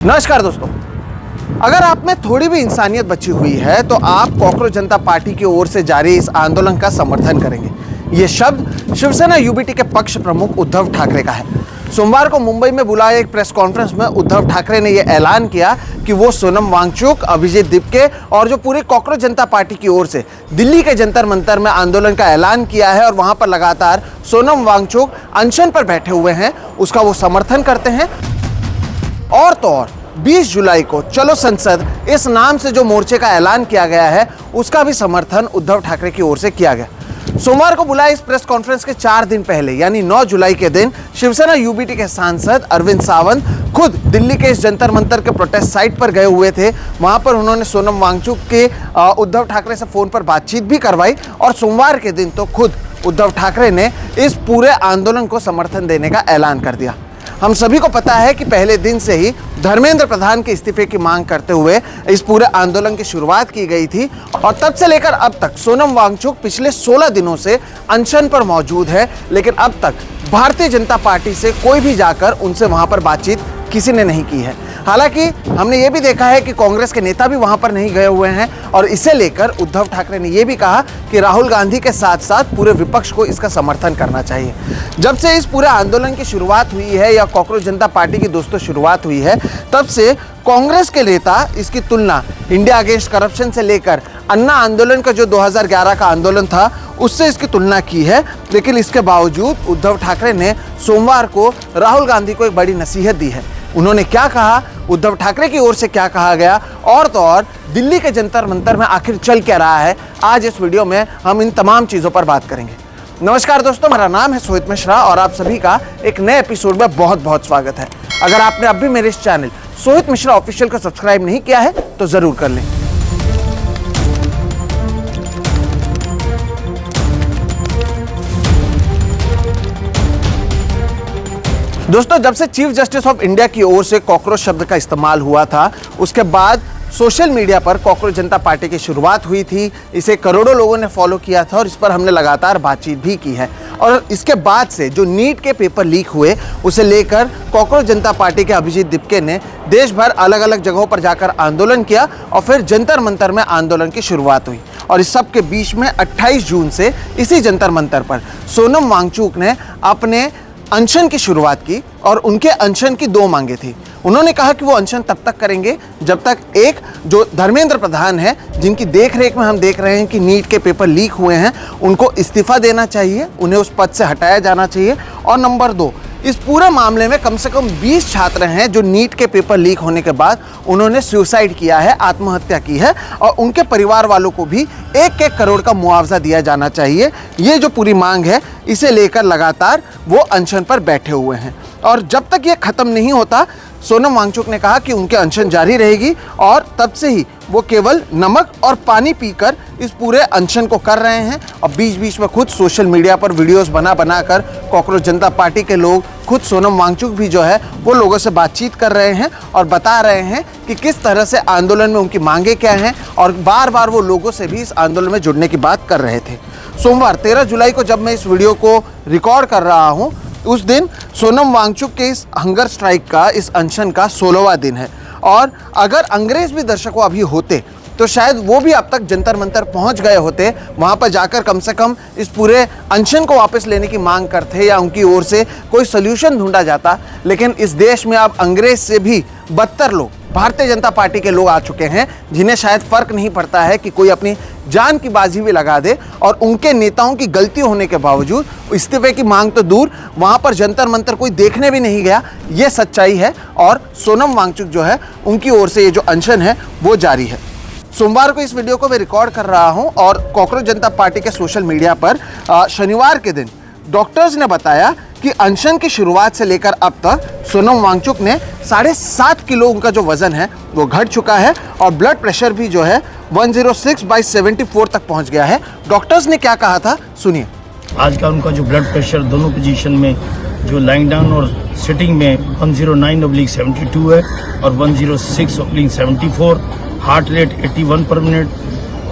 नमस्कार दोस्तों, अगर आप में थोड़ी भी इंसानियत बची हुई है तो आप कॉकरोच जनता पार्टी की ओर से जारी इस आंदोलन का समर्थन करेंगे। ये शब्द शिवसेना यूबीटी के पक्ष प्रमुख उद्धव ठाकरे का है। सोमवार को मुंबई में बुलाए एक प्रेस कॉन्फ्रेंस में उद्धव ठाकरे ने यह ऐलान किया कि वो सोनम वांगचुक, अभिजीत दीपके और जो पूरी कॉकरोच जनता पार्टी की ओर से दिल्ली के जंतर मंतर में आंदोलन का ऐलान किया है और वहां पर लगातार सोनम वांगचुक अनशन पर बैठे हुए हैं, उसका वो समर्थन करते हैं। और तो और 20 जुलाई को चलो संसद इस नाम से जो मोर्चे का ऐलान किया गया है उसका भी समर्थन उद्धव ठाकरे की ओर से किया गया। सोमवार को बुलाए इस प्रेस कॉन्फ्रेंस के 4 दिन पहले यानी 9 जुलाई के दिन शिवसेना यूबीटी के सांसद अरविंद सावंत खुद दिल्ली के इस जंतर मंतर के प्रोटेस्ट साइट पर गए हुए थे। वहां पर उन्होंने सोनम वांगचुक के उद्धव ठाकरे से फोन पर बातचीत भी करवाई और सोमवार के दिन तो खुद उद्धव ठाकरे ने इस पूरे आंदोलन को समर्थन देने का ऐलान कर दिया। हम सभी को पता है कि पहले दिन से ही धर्मेंद्र प्रधान के इस्तीफे की मांग करते हुए इस पूरे आंदोलन की शुरुआत की गई थी और तब से लेकर अब तक सोनम वांगचुक पिछले 16 दिनों से अनशन पर मौजूद है, लेकिन अब तक भारतीय जनता पार्टी से कोई भी जाकर उनसे वहां पर बातचीत किसी ने नहीं की है। हालांकि हमने ये भी देखा है कि कांग्रेस के नेता भी वहां पर नहीं गए हुए हैं और इसे लेकर उद्धव ठाकरे ने यह भी कहा कि राहुल गांधी के साथ साथ पूरे विपक्ष को इसका समर्थन करना चाहिए। जब से इस पूरे आंदोलन की शुरुआत हुई है या कॉकरोच जनता पार्टी की दोस्तों शुरुआत हुई है, तब से कांग्रेस के नेता इसकी तुलना इंडिया अगेंस्ट करप्शन से लेकर अन्ना आंदोलन का जो 2011 का आंदोलन था उससे इसकी तुलना की है। लेकिन इसके बावजूद उद्धव ठाकरे ने सोमवार को राहुल गांधी को एक बड़ी नसीहत दी है। उन्होंने क्या कहा, उद्धव ठाकरे की ओर से क्या कहा गया और तो और दिल्ली के जंतर मंतर में आखिर चल क्या रहा है, आज इस वीडियो में हम इन तमाम चीज़ों पर बात करेंगे। नमस्कार दोस्तों, मेरा नाम है सोहित मिश्रा और आप सभी का एक नए एपिसोड में बहुत बहुत स्वागत है। अगर आपने अब भी मेरे इस चैनल सोहित मिश्रा ऑफिशियल को सब्सक्राइब नहीं किया है तो जरूर कर लें। दोस्तों, जब से चीफ जस्टिस ऑफ इंडिया की ओर से कॉकरोच शब्द का इस्तेमाल हुआ था उसके बाद सोशल मीडिया पर कॉकरोच जनता पार्टी की शुरुआत हुई थी। इसे करोड़ों लोगों ने फॉलो किया था और इस पर हमने लगातार बातचीत भी की है। और इसके बाद से जो नीट के पेपर लीक हुए उसे लेकर कॉकरोच जनता पार्टी के अभिजीत दीपके ने देश भर अलग अलग जगहों पर जाकर आंदोलन किया और फिर जंतर मंतर में आंदोलन की शुरुआत हुई। और इस सब के बीच में 28 जून से इसी जंतर मंतर पर सोनम वांगचुक ने अपने अनशन की शुरुआत की और उनके अनशन की 2 मांगे थी। उन्होंने कहा कि वो अनशन तब तक करेंगे जब तक एक जो धर्मेंद्र प्रधान है, जिनकी देखरेख में हम देख रहे हैं कि नीट के पेपर लीक हुए हैं, उनको इस्तीफा देना चाहिए, उन्हें उस पद से हटाया जाना चाहिए। और नंबर 2, इस पूरे मामले में कम से कम 20 छात्र हैं जो नीट के पेपर लीक होने के बाद उन्होंने सुसाइड किया है, आत्महत्या की है और उनके परिवार वालों को भी 1-1 करोड़ का मुआवजा दिया जाना चाहिए। ये जो पूरी मांग है इसे लेकर लगातार वो अनशन पर बैठे हुए हैं और जब तक ये खत्म नहीं होता सोनम वांगचुक ने कहा कि उनके अनशन जारी रहेगी और तब से ही वो केवल नमक और पानी पीकर इस पूरे अनशन को कर रहे हैं। और बीच बीच में खुद सोशल मीडिया पर वीडियोस बना कर कॉकरोच जनता पार्टी के लोग, खुद सोनम वांगचुक भी जो है वो लोगों से बातचीत कर रहे हैं और बता रहे हैं कि किस तरह से आंदोलन में उनकी मांगे क्या हैं और बार बार वो लोगों से भी इस आंदोलन में जुड़ने की बात कर रहे थे। सोमवार 13 जुलाई को जब मैं इस वीडियो को रिकॉर्ड कर रहा हूँ उस दिन सोनम वांगचुक के इस हंगर स्ट्राइक का, इस अनशन का 16वां दिन है। और अगर अंग्रेज भी दर्शकों अभी होते तो शायद वो भी अब तक जंतर मंतर पहुंच गए होते, वहां पर जाकर कम से कम इस पूरे अनशन को वापस लेने की मांग करते या उनकी ओर से कोई सोल्यूशन ढूंढा जाता। लेकिन इस देश में अब अंग्रेज से भी बदतर लोग भारतीय जनता पार्टी के लोग आ चुके हैं, जिन्हें शायद फर्क नहीं पड़ता है कि कोई अपनी जान की बाजी भी लगा दे और उनके नेताओं की गलती होने के बावजूद इस्तीफे की मांग तो दूर, वहां पर जंतर मंतर कोई देखने भी नहीं गया। ये सच्चाई है और सोनम वांगचुक जो है उनकी ओर से ये जो अनशन है वो जारी है। सोमवार को इस वीडियो को मैं रिकॉर्ड कर रहा हूं और कॉकरोच जनता पार्टी के सोशल मीडिया पर शनिवार के दिन डॉक्टर्स ने बताया कि अनशन की शुरुआत से लेकर अब तक सोनम वांगचुक ने 7.5 किलो उनका जो वजन है वो घट चुका है और ब्लड प्रेशर भी जो है 106/74 तक पहुंच गया है। डॉक्टर्स ने क्या कहा था, सुनिए। आज का उनका जो ब्लड प्रेशर दोनों पोजीशन में, जो लाइंग डाउन और सिटिंग में 109/72 है और 106/74, हार्ट रेट 81 पर मिनट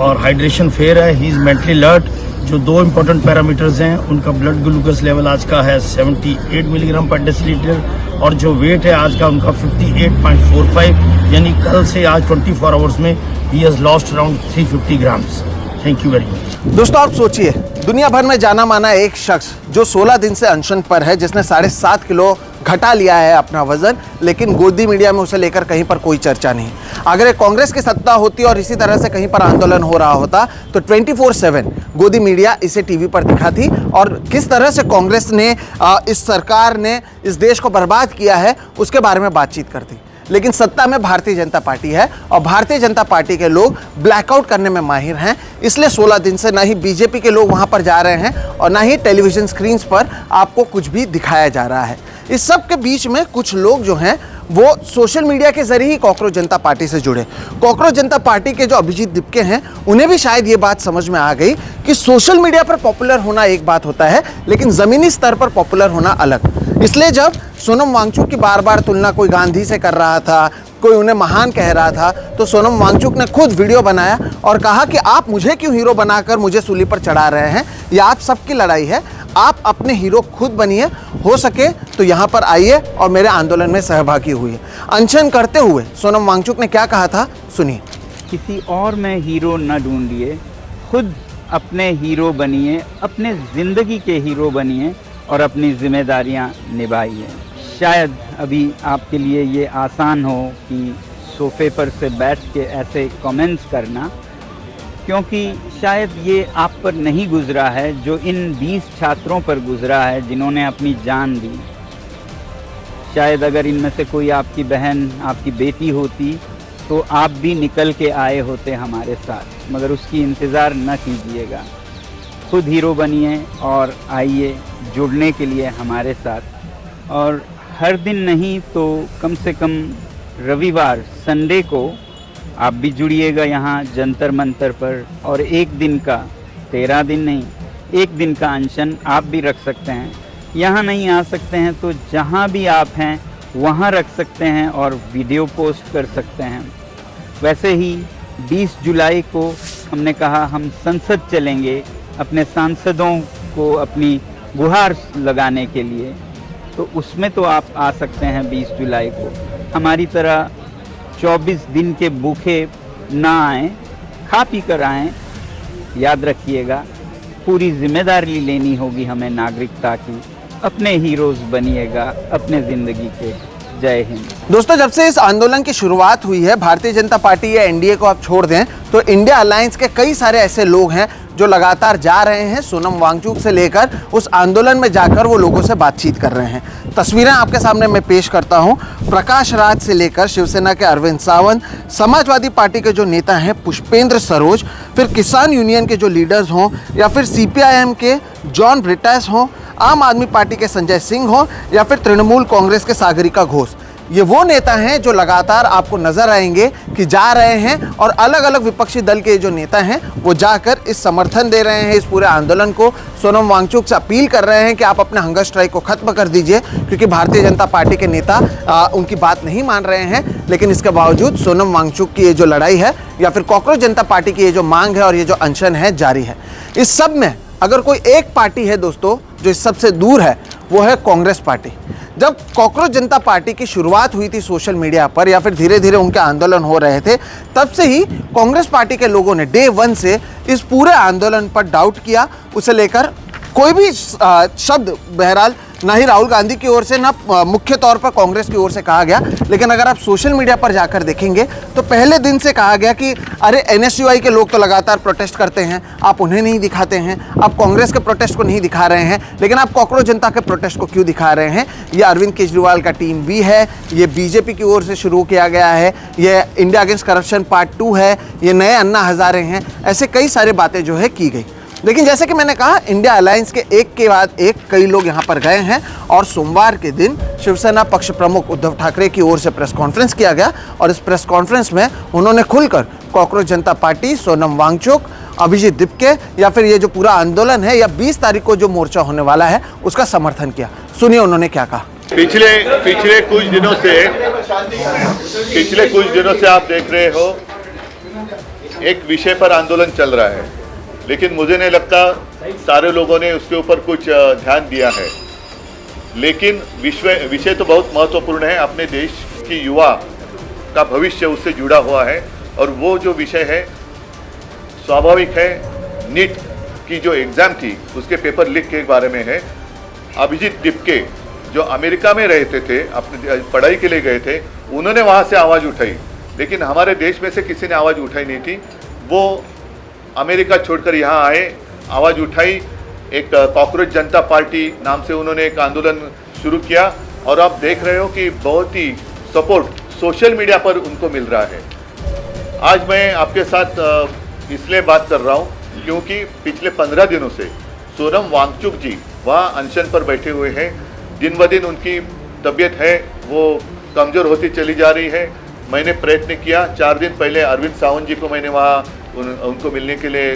और हाइड्रेशन फेयर है। He is mentally alert. जो 2 इम्पोर्टेंट पैरामीटर्स हैं, उनका ब्लड ग्लूकोज लेवल आज का है 78 मिलीग्राम पर डेसीलीटर और जो वेट है आज का उनका 58.45, यानी कल से आज 24 आवर्स में he has lost around 350 grams. Thank you very much. दोस्तों आप सोचिए, दुनिया भर में जाना माना एक शख्स जो 16 दिन से अनशन पर है, जिसने 7.5 किलो घटा लिया है अपना वजन, लेकिन गोदी मीडिया में उसे लेकर कहीं पर कोई चर्चा नहीं। अगर एक कांग्रेस की सत्ता होती और इसी तरह से कहीं पर आंदोलन हो रहा होता तो 24/7 गोदी मीडिया इसे टीवी पर दिखाती और किस तरह से कांग्रेस ने इस सरकार ने इस देश को बर्बाद किया है उसके बारे में बातचीत करती। लेकिन सत्ता में भारतीय जनता पार्टी है और भारतीय जनता पार्टी के लोग ब्लैकआउट करने में माहिर हैं, इसलिए 16 दिन से ना ही बीजेपी के लोग वहां पर जा रहे हैं और ना ही टेलीविजन स्क्रीन्स पर आपको कुछ भी दिखाया जा रहा है। इस सब के बीच में कुछ लोग जो हैं वो सोशल मीडिया के जरिए ही कॉकरोच जनता पार्टी से जुड़े। कॉकरोच जनता पार्टी के जो अभिजीत दिपके हैं उन्हें भी शायद ये बात समझ में आ गई कि सोशल मीडिया पर पॉपुलर होना एक बात होता है, लेकिन ज़मीनी स्तर पर पॉपुलर होना अलग। इसलिए जब सोनम वांगचुक की बार बार तुलना कोई गांधी से कर रहा था, कोई उन्हें महान कह रहा था, तो सोनम वांगचुक ने खुद वीडियो बनाया और कहा कि आप मुझे क्यों हीरो बनाकर मुझे सूली पर चढ़ा रहे हैं, यह आप सबकी लड़ाई है, आप अपने हीरो खुद बनिए, हो सके तो यहाँ पर आइए और मेरे आंदोलन में सहभागी हुए। अनशन करते हुए सोनम वांगचुक ने क्या कहा था, सुनिए। किसी और में हीरो न ढूंढिए, खुद अपने हीरो बनिए, अपने ज़िंदगी के हीरो बनिए और अपनी जिम्मेदारियां निभाइए। शायद अभी आपके लिए ये आसान हो कि सोफे पर से बैठ के ऐसे कमेंट्स करना, क्योंकि शायद ये आप पर नहीं गुजरा है जो इन 20 छात्रों पर गुजरा है जिन्होंने अपनी जान दी। शायद अगर इनमें से कोई आपकी बहन, आपकी बेटी होती तो आप भी निकल के आए होते हमारे साथ, मगर उसकी इंतज़ार न कीजिएगा। खुद हीरो बनिए और आइए जुड़ने के लिए हमारे साथ। और हर दिन नहीं तो कम से कम रविवार, संडे को आप भी जुड़िएगा यहाँ जंतर मंतर पर, और एक दिन का, 13 दिन नहीं, एक दिन का अनशन आप भी रख सकते हैं। यहाँ नहीं आ सकते हैं तो जहाँ भी आप हैं वहाँ रख सकते हैं और वीडियो पोस्ट कर सकते हैं। वैसे ही 20 जुलाई को हमने कहा हम संसद चलेंगे अपने सांसदों को अपनी गुहार लगाने के लिए, तो उसमें तो आप आ सकते हैं 20 जुलाई को। हमारी तरह 24 दिन के भूखे ना आएँ, खा पी कर आएँ। याद रखिएगा, पूरी जिम्मेदारी लेनी होगी हमें नागरिकता की। अपने हीरोज़ बनिएगा अपने ज़िंदगी के। जय हिंद। दोस्तों, जब से इस आंदोलन की शुरुआत हुई है, भारतीय जनता पार्टी या एनडीए को आप छोड़ दें तो इंडिया अलायंस के कई सारे ऐसे लोग हैं जो लगातार जा रहे हैं सोनम वांगचुक से लेकर उस आंदोलन में जाकर वो लोगों से बातचीत कर रहे हैं। तस्वीरें आपके सामने मैं पेश करता हूं। प्रकाश राज से लेकर शिवसेना के अरविंद सावंत, समाजवादी पार्टी के जो नेता हैं पुष्पेंद्र सरोज, फिर किसान यूनियन के जो लीडर्स हों या फिर सीपीआईएम के जॉन ब्रिटास हों, आम आदमी पार्टी के संजय सिंह हों या फिर तृणमूल कांग्रेस के सागरिका घोष, ये वो नेता हैं जो लगातार आपको नजर आएंगे कि जा रहे हैं और अलग अलग विपक्षी दल के जो नेता हैं वो जाकर इस समर्थन दे रहे हैं इस पूरे आंदोलन को। सोनम वांगचुक से अपील कर रहे हैं कि आप अपने हंगर स्ट्राइक को खत्म कर दीजिए, क्योंकि भारतीय जनता पार्टी के नेता उनकी बात नहीं मान रहे हैं। लेकिन इसके बावजूद सोनम वांगचुक की ये जो लड़ाई है या फिर कॉकरोच जनता पार्टी की ये जो मांग है और ये जो अनशन है जारी है। इस सब में अगर कोई एक पार्टी है दोस्तों जो इस सबसे दूर है, वो है कांग्रेस पार्टी। जब कॉकरोच जनता पार्टी की शुरुआत हुई थी सोशल मीडिया पर या फिर धीरे धीरे उनके आंदोलन हो रहे थे, तब से ही कांग्रेस पार्टी के लोगों ने डे 1 से इस पूरे आंदोलन पर डाउट किया। उसे लेकर कोई भी शब्द बहरहाल ना ही राहुल गांधी की ओर से ना मुख्य तौर पर कांग्रेस की ओर से कहा गया। लेकिन अगर आप सोशल मीडिया पर जाकर देखेंगे तो पहले दिन से कहा गया कि अरे एनएसयूआई के लोग तो लगातार प्रोटेस्ट करते हैं, आप उन्हें नहीं दिखाते हैं, आप कांग्रेस के प्रोटेस्ट को नहीं दिखा रहे हैं, लेकिन आप कॉकरोच जनता के प्रोटेस्ट को क्यों दिखा रहे हैं। ये अरविंद केजरीवाल का टीम भी है, ये बीजेपी की ओर से शुरू किया गया है, ये इंडिया अगेंस्ट करप्शन पार्ट 2 है, ये नए अन्ना हजारे हैं, ऐसे कई सारे बातें जो है की गई। लेकिन जैसे कि मैंने कहा, इंडिया अलायंस के एक के बाद एक कई लोग यहाँ पर गए हैं और सोमवार के दिन शिवसेना पक्ष प्रमुख उद्धव ठाकरे की ओर से प्रेस कॉन्फ्रेंस किया गया और इस प्रेस कॉन्फ्रेंस में उन्होंने खुलकर कॉकरोच जनता पार्टी, सोनम वांगचुक, अभिजीत दिपके या फिर ये जो पूरा आंदोलन है या 20 तारीख को जो मोर्चा होने वाला है उसका समर्थन किया। सुनिए उन्होंने क्या कहा। पिछले कुछ दिनों से आप देख रहे हो एक विषय पर आंदोलन चल रहा है, लेकिन मुझे नहीं लगता सारे लोगों ने उसके ऊपर कुछ ध्यान दिया है। लेकिन विषय तो बहुत महत्वपूर्ण है। अपने देश की युवा का भविष्य उससे जुड़ा हुआ है और वो जो विषय है स्वाभाविक है। नीट की जो एग्ज़ाम थी उसके पेपर लीक के बारे में है। अभिजीत दिपके जो अमेरिका में रहते थे, अपनी पढ़ाई के लिए गए थे, उन्होंने वहाँ से आवाज़ उठाई, लेकिन हमारे देश में से किसी ने आवाज़ उठाई नहीं थी। वो अमेरिका छोड़कर यहाँ आए, आवाज़ उठाई। एक कॉकरोच जनता पार्टी नाम से उन्होंने एक आंदोलन शुरू किया और आप देख रहे हो कि बहुत ही सपोर्ट सोशल मीडिया पर उनको मिल रहा है। आज मैं आपके साथ इसलिए बात कर रहा हूँ क्योंकि पिछले 15 दिनों से सोनम वांगचुक जी वहाँ अनशन पर बैठे हुए हैं। दिन ब दिन उनकी तबीयत है वो कमज़ोर होती चली जा रही है। मैंने प्रयत्न किया, 4 दिन पहले अरविंद सावंत जी को मैंने वहाँ उनको मिलने के लिए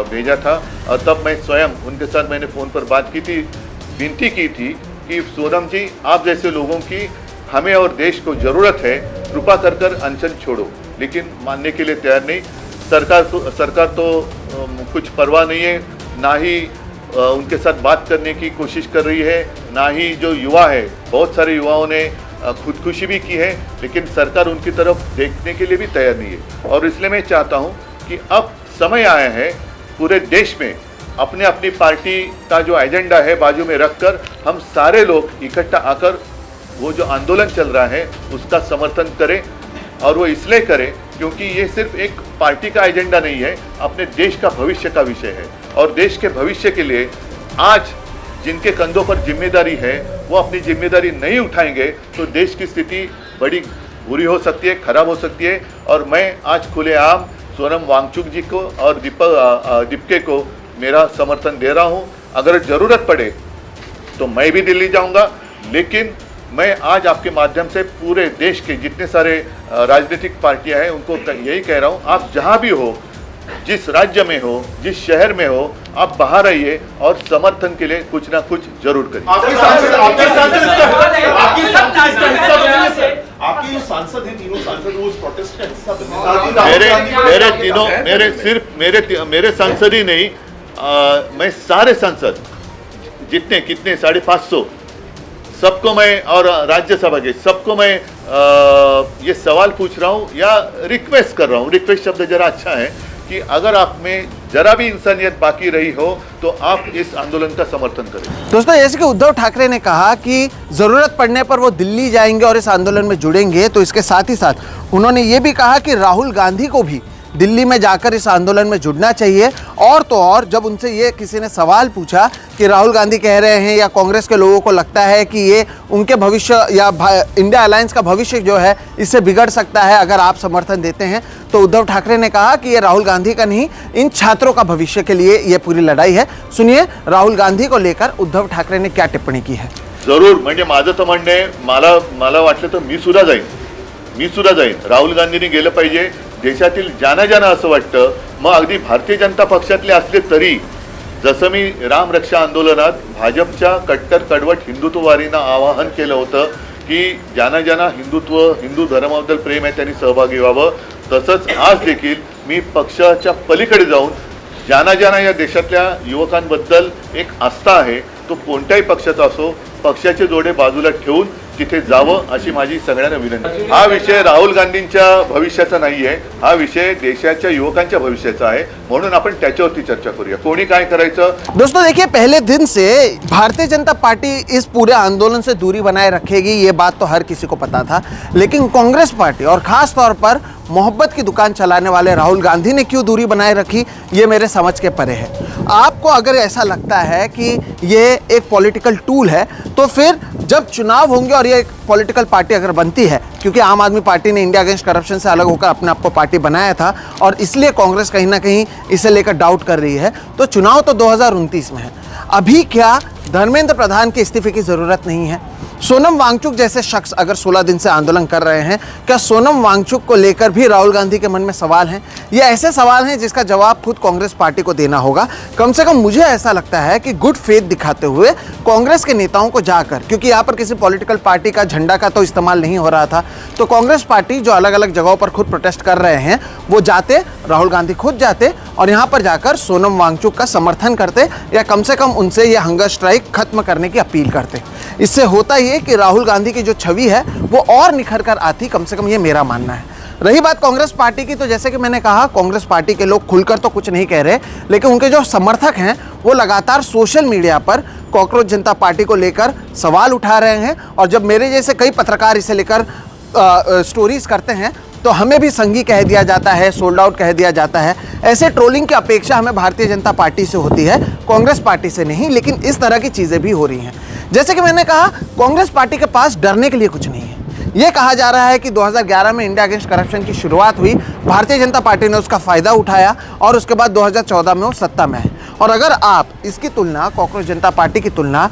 भेजा था और तब मैं स्वयं उनके साथ मैंने फ़ोन पर बात की थी, विनती की थी कि सोनम जी आप जैसे लोगों की हमें और देश को ज़रूरत है, कृपा कर कर अनशन छोड़ो। लेकिन मानने के लिए तैयार नहीं। सरकार तो कुछ परवाह नहीं है, ना ही उनके साथ बात करने की कोशिश कर रही है, ना ही जो युवा है, बहुत सारे युवाओं ने खुदकुशी भी की है, लेकिन सरकार उनकी तरफ देखने के लिए भी तैयार नहीं है। और इसलिए मैं चाहता हूं कि अब समय आया है पूरे देश में अपने अपनी पार्टी का जो एजेंडा है बाजू में रखकर हम सारे लोग इकट्ठा आकर वो जो आंदोलन चल रहा है उसका समर्थन करें। और वो इसलिए करें क्योंकि ये सिर्फ एक पार्टी का एजेंडा नहीं है, अपने देश का भविष्य का विषय है। और देश के भविष्य के लिए आज जिनके कंधों पर जिम्मेदारी है वो अपनी जिम्मेदारी नहीं उठाएंगे तो देश की स्थिति बड़ी बुरी हो सकती है, खराब हो सकती है। और मैं आज खुलेआम सोनम वांगचुक जी को और दिपके को मेरा समर्थन दे रहा हूं। अगर ज़रूरत पड़े तो मैं भी दिल्ली जाऊंगा, लेकिन मैं आज आपके माध्यम से पूरे देश के जितने सारे राजनीतिक पार्टियां हैं उनको यही कह रहा हूं, आप जहां भी हो, जिस राज्य में हो, जिस शहर में हो, आप बाहर आइए और समर्थन के लिए कुछ ना कुछ जरूर करिए। आपके जो सांसद हैं, तीनों सांसद वो उस प्रोटेस्ट का हिस्सा बने। मेरे सांसद ही नहीं, मैं सारे सांसद जितने कितने 550 सबको मैं और राज्यसभा के सबको मैं ये सवाल पूछ रहा हूँ या रिक्वेस्ट कर रहा हूँ। रिक्वेस्ट शब्द जरा अच्छा है कि अगर आप में जरा भी इंसानियत बाकी रही हो तो आप इस आंदोलन का समर्थन करें। दोस्तों, जैसे कि उद्धव ठाकरे ने कहा कि ज़रूरत पड़ने पर वो दिल्ली जाएंगे और इस आंदोलन में जुड़ेंगे, तो इसके साथ ही साथ उन्होंने ये भी कहा कि राहुल गांधी को भी दिल्ली में जाकर इस आंदोलन में जुड़ना चाहिए। और तो और जब उनसे ये किसी ने सवाल पूछा कि राहुल गांधी कह रहे हैं या कांग्रेस के लोगों को लगता है कि ये उनके भविष्य या इंडिया अलायंस का भविष्य जो है इससे बिगड़ सकता है अगर आप समर्थन देते हैं, तो उद्धव ठाकरे ने कहा कि ये राहुल गांधी का नहीं, इन छात्रों का भविष्य के लिए ये पूरी लड़ाई है। सुनिए राहुल गांधी को लेकर उद्धव ठाकरे ने क्या टिप्पणी की है। जरूर, म्हणजे माझं तर म्हणणं आहे, मला वाटलं तर मी सुद्धा जाईन। राहुल गांधींनी गेलं पाहिजे। देशातील ज्यांना असं वाटतं, मग अगदी भारतीय जनता पक्षातले असले तरी, जसं मी राम रक्षा आंदोलनात भाजपच्या कट्टर कडवट हिंदुत्ववादींना आवाहन केलं होतं की ज्यांना हिंदू धर्माबद्दल प्रेम आहे त्यांनी सहभागी व्हावं, तसंच आज देखील मी पक्षाच्या पलीकडे जाऊन ज्यांना या देशातल्या युवकांबद्दल एक आस्था आहे, तो कोणत्याही पक्षाचा असो, पक्षाचे जोडे बाजूला ठेवून तिथे जावं अशी माझी सगळ्यांना विनंती। हा विषय राहुल गांधींच्या भविष्याचा नाही आहे, हा विषय देशाच्या युवकांच्या भविष्याचा आहे, म्हणून आपण त्याच्यावरती चर्चा करूया, कोणी काय करायचं। दोस्तों देखिए, पहले दिन से भारतीय जनता पार्टी इस पूरे आंदोलन से दूरी बनाए रखेगी, ये बात तो हर किसी को पता था, लेकिन कांग्रेस पार्टी और खास तौर पर मोहब्बत की दुकान चलाने वाले राहुल गांधी ने क्यों दूरी बनाए रखी, ये मेरे समझ के परे है। आपको अगर ऐसा लगता है कि ये एक पॉलिटिकल टूल है, तो फिर जब चुनाव होंगे और ये एक पॉलिटिकल पार्टी अगर बनती है, क्योंकि आम आदमी पार्टी ने इंडिया अगेंस्ट करप्शन से अलग होकर अपने आप को पार्टी बनाया था और इसलिए कांग्रेस कहीं ना कहीं इसे लेकर डाउट कर रही है, तो चुनाव तो 2029 में है। अभी क्या धर्मेंद्र प्रधान के इस्तीफे की ज़रूरत नहीं है? सोनम वांगचुक जैसे शख्स अगर 16 दिन से आंदोलन कर रहे हैं, क्या सोनम वांगचुक को लेकर भी राहुल गांधी के मन में सवाल हैं? ये ऐसे सवाल हैं जिसका जवाब खुद कांग्रेस पार्टी को देना होगा। कम से कम मुझे ऐसा लगता है कि गुड फेथ दिखाते हुए कांग्रेस के नेताओं को जाकर, क्योंकि यहाँ पर किसी पॉलिटिकल पार्टी का झंडा का तो इस्तेमाल नहीं हो रहा था, तो कांग्रेस पार्टी जो अलग अलग जगहों पर खुद प्रोटेस्ट कर रहे हैं वो जाते, राहुल गांधी खुद जाते और यहाँ पर जाकर सोनम वांगचुक का समर्थन करते या कम से कम उनसे ये हंगर स्ट्राइक खत्म करने की अपील करते। इससे होता ये कि राहुल गांधी की जो छवि है वो और निखर कर आती, कम से कम ये मेरा मानना है। रही बात कांग्रेस पार्टी की, तो जैसे कि मैंने कहा कांग्रेस पार्टी के लोग खुलकर तो कुछ नहीं कह रहे, लेकिन उनके जो समर्थक हैं वो लगातार सोशल मीडिया पर कॉकरोच जनता पार्टी को लेकर सवाल उठा रहे हैं। और जब मेरे जैसे कई पत्रकार इसे लेकर स्टोरीज करते हैं तो हमें भी संघी कह दिया जाता है, सोल्ड आउट कह दिया जाता है। ऐसे ट्रोलिंग की अपेक्षा हमें भारतीय जनता पार्टी से होती है, कांग्रेस पार्टी से नहीं। लेकिन इस तरह की चीज़ें भी हो रही हैं। जैसे कि मैंने कहा, कांग्रेस पार्टी के पास डरने के लिए कुछ नहीं है। ये कहा जा रहा है कि 2011 में इंडिया अगेंस्ट करप्शन की शुरुआत हुई, भारतीय जनता पार्टी ने उसका फ़ायदा उठाया और उसके बाद 2014 में वो सत्ता में है। और अगर आप इसकी तुलना कॉकरोच जनता पार्टी की तुलना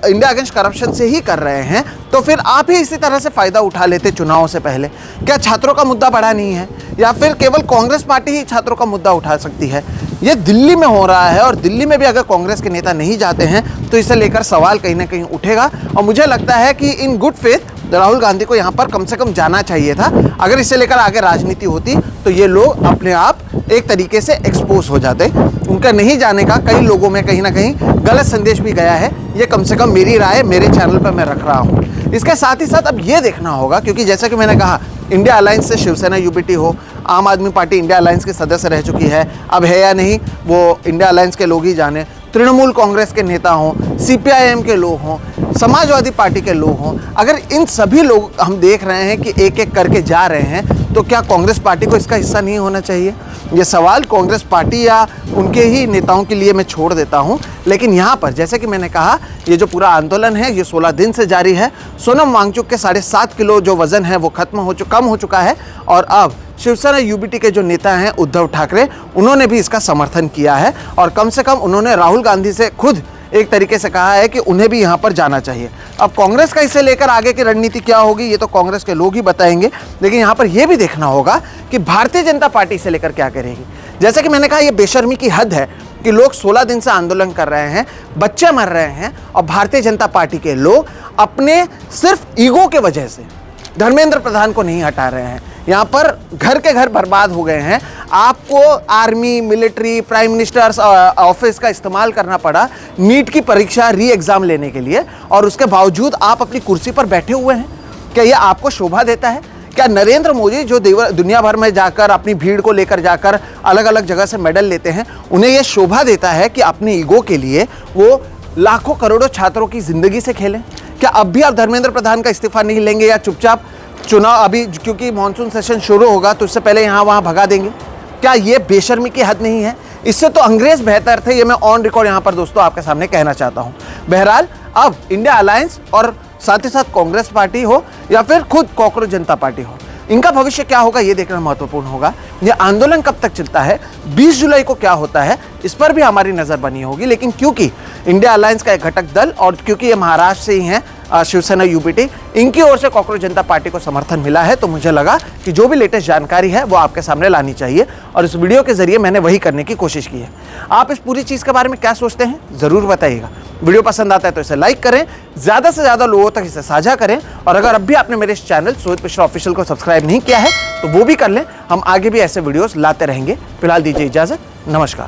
इंडिया अगेंस्ट करप्शन से ही कर रहे हैं तो फिर आप ही इसी तरह से फ़ायदा उठा लेते चुनावों से पहले। क्या छात्रों का मुद्दा बड़ा नहीं है, या फिर केवल कांग्रेस पार्टी ही छात्रों का मुद्दा उठा सकती है? ये दिल्ली में हो रहा है और दिल्ली में भी अगर कांग्रेस के नेता नहीं जाते हैं तो इसे लेकर सवाल कहीं ना कहीं उठेगा। और मुझे लगता है कि in good faith Rahul Gandhi को यहाँ पर कम से कम जाना चाहिए था। अगर इसे लेकर आगे राजनीति होती तो ये लोग अपने आप एक तरीके से एक्सपोज हो जाते। उनका नहीं जाने का कई लोगों में कहीं ना कहीं गलत संदेश भी गया है। ये कम से कम मेरी राय मेरे चैनल पर मैं रख रहा हूँ। इसके साथ ही साथ अब ये देखना होगा, क्योंकि जैसा कि मैंने कहा, इंडिया अलायंस से शिवसेना यूबीटी हो, आम आदमी पार्टी इंडिया अलायंस के सदस्य रह चुकी है, अब है या नहीं वो इंडिया अलायंस के लोग ही जाने, तृणमूल कांग्रेस के नेता हों, सीपीआईएम के लोग हों, समाजवादी पार्टी के लोग हों, अगर इन सभी लोग हम देख रहे हैं कि एक एक करके जा रहे हैं तो क्या कांग्रेस पार्टी को इसका हिस्सा नहीं होना चाहिए? ये सवाल कांग्रेस पार्टी या उनके ही नेताओं के लिए मैं छोड़ देता हूं। लेकिन यहाँ पर जैसे कि मैंने कहा, ये जो पूरा आंदोलन है ये 16 दिन से जारी है। सोनम वांगचुक के 7.5 किलो जो वजन है वो कम हो चुका है और अब शिवसेना यूबीटी के जो नेता हैं उद्धव ठाकरे, उन्होंने भी इसका समर्थन किया है और कम से कम उन्होंने राहुल गांधी से खुद एक तरीके से कहा है कि उन्हें भी यहाँ पर जाना चाहिए। अब कांग्रेस का इसे लेकर आगे की रणनीति क्या होगी ये तो कांग्रेस के लोग ही बताएंगे, लेकिन यहाँ पर यह भी देखना होगा कि भारतीय जनता पार्टी इसे लेकर क्या करेगी। जैसे कि मैंने कहा, यह बेशर्मी की हद है कि लोग 16 दिन से आंदोलन कर रहे हैं, बच्चे मर रहे हैं और भारतीय जनता पार्टी के लोग अपने सिर्फ ईगो के वजह से धर्मेंद्र प्रधान को नहीं हटा रहे हैं। यहाँ पर घर के घर बर्बाद हो गए हैं। आपको army, military, prime minister's office का इस्तेमाल करना पड़ा नीट की परीक्षा री एग्ज़ाम लेने के लिए और उसके बावजूद आप अपनी कुर्सी पर बैठे हुए हैं। क्या ये आपको शोभा देता है? क्या नरेंद्र मोदी जो दुनिया भर में जाकर अपनी भीड़ को लेकर जाकर अलग अलग जगह से मेडल लेते हैं, उन्हें यह शोभा देता है कि अपने ईगो के लिए वो लाखों करोड़ों छात्रों की ज़िंदगी से खेलें? क्या अब भी आप धर्मेंद्र प्रधान का इस्तीफा नहीं लेंगे या चुपचाप चुनाव अभी क्योंकि मानसून सेशन शुरू होगा तो उससे पहले यहाँ वहाँ भगा देंगे? क्या ये बेशर्मी की हद नहीं है? इससे तो अंग्रेज बेहतर थे, ये मैं ऑन रिकॉर्ड यहाँ पर दोस्तों आपके सामने कहना चाहता हूँ। बहरहाल अब इंडिया अलायंस और साथ ही साथ कांग्रेस पार्टी हो या फिर खुद कॉकरोच जनता पार्टी हो, इनका भविष्य क्या होगा ये देखना महत्वपूर्ण होगा। ये आंदोलन कब तक चलता है, 20 जुलाई को क्या होता है, इस पर भी हमारी नज़र बनी होगी। लेकिन क्योंकि इंडिया अलायंस का एक घटक दल और क्योंकि ये महाराष्ट्र से ही हैं, शिवसेना यूबीटी, इनकी ओर से कॉकरोच जनता पार्टी को समर्थन मिला है, तो मुझे लगा कि जो भी लेटेस्ट जानकारी है वो आपके सामने लानी चाहिए और इस वीडियो के जरिए मैंने वही करने की कोशिश की है। आप इस पूरी चीज़ के बारे में क्या सोचते हैं ज़रूर बताइएगा। वीडियो पसंद आता है तो इसे लाइक करें, ज़्यादा से ज़्यादा लोगों तक इसे साझा करें और अगर अब भी आपने मेरे इस चैनल सोहित मिश्रा ऑफिशियल को सब्सक्राइब नहीं किया है तो वो भी कर लें। हम आगे भी ऐसे वीडियोस लाते रहेंगे। फिलहाल दीजिए इजाज़त, नमस्कार।